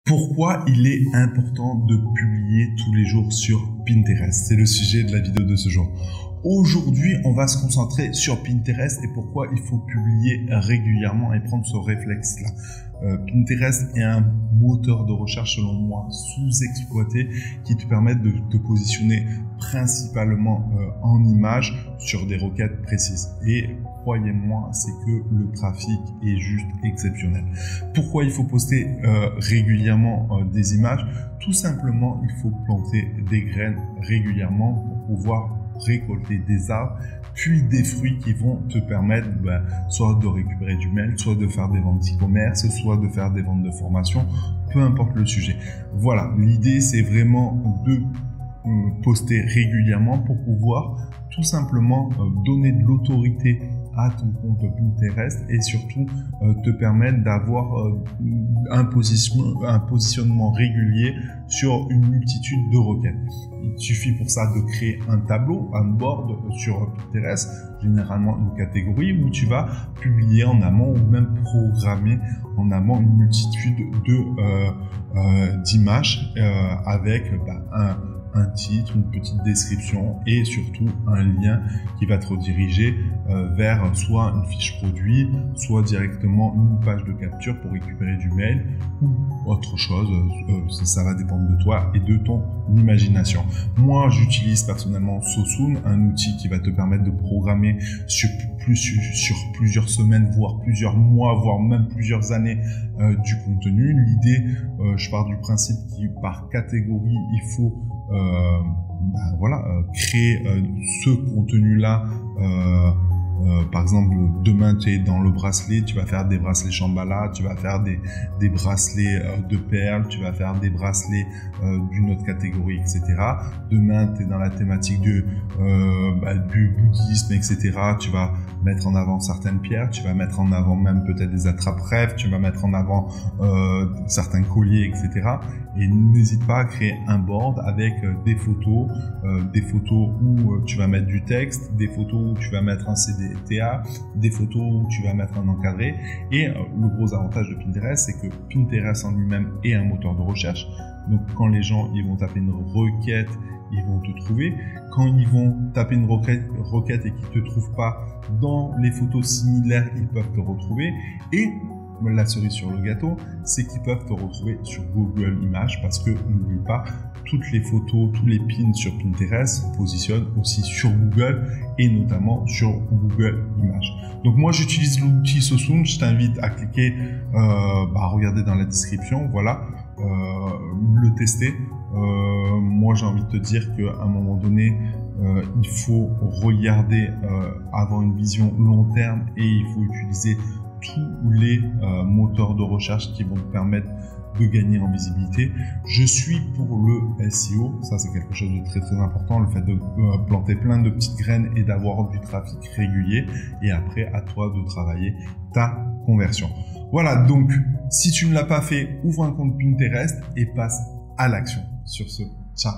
Pourquoi il est important de publier tous les jours sur Pinterest? C'est le sujet de la vidéo de ce jour. Aujourd'hui, on va se concentrer sur Pinterest et pourquoi il faut publier régulièrement et prendre ce réflexe-là. Pinterest est un moteur de recherche, selon moi, sous-exploité qui te permet de te positionner principalement en images sur des requêtes précises. Et croyez-moi, c'est que le trafic est juste exceptionnel. Pourquoi il faut poster régulièrement des images? Tout simplement, il faut planter des graines régulièrement pour pouvoir récolter des arbres, puis des fruits qui vont te permettre soit de récupérer du mail, soit de faire des ventes d'e-commerce, soit de faire des ventes de formation, peu importe le sujet. Voilà, l'idée c'est vraiment de poster régulièrement pour pouvoir tout simplement donner de l'autorité à ton compte Pinterest et surtout te permettre d'avoir un positionnement régulier sur une multitude de requêtes. Il suffit pour ça de créer un tableau, un board sur Pinterest, généralement une catégorie où tu vas publier en amont ou même programmer en amont une multitude d'images avec un titre, une petite description et surtout un lien qui va te rediriger vers soit une fiche produit, soit directement une page de capture pour récupérer du mail ou autre chose. Ça va dépendre de toi et de ton imagination. Moi, j'utilise personnellement Sosune, un outil qui va te permettre de programmer sur plusieurs semaines, voire plusieurs mois, voire même plusieurs années du contenu. L'idée, je pars du principe que par catégorie, il faut créer ce contenu-là. Par exemple, demain tu es dans le bracelet, tu vas faire des bracelets Shambhala, tu vas faire des bracelets de perles, tu vas faire des bracelets d'une autre catégorie, etc. Demain tu es dans la thématique du bouddhisme, etc. Tu vas mettre en avant certaines pierres, tu vas mettre en avant même peut-être des attrape-rêves, tu vas mettre en avant certains colliers, etc. Et n'hésite pas à créer un board avec des photos où tu vas mettre du texte, des photos où tu vas mettre un CDTA, des photos où tu vas mettre un encadré. Et le gros avantage de Pinterest, c'est que Pinterest en lui-même est un moteur de recherche. Donc quand les gens ils vont taper une requête, ils vont te trouver. Quand ils vont taper une requête et qu'ils te trouvent pas dans les photos similaires, ils peuvent te retrouver. Et la cerise sur le gâteau, c'est qu'ils peuvent te retrouver sur Google Images parce que n'oublie pas, toutes les photos, tous les pins sur Pinterest se positionnent aussi sur Google et notamment sur Google Images. Donc moi j'utilise l'outil Sosune, je t'invite à cliquer, à regarder dans la description, voilà, le tester. Moi j'ai envie de te dire qu'à un moment donné, il faut regarder, avoir une vision long terme et il faut utiliser tous les moteurs de recherche qui vont te permettre de gagner en visibilité. Je suis pour le SEO, ça c'est quelque chose de très très important, le fait de planter plein de petites graines et d'avoir du trafic régulier et après à toi de travailler ta conversion. Voilà, donc si tu ne l'as pas fait, ouvre un compte Pinterest et passe à l'action. Sur ce, ciao.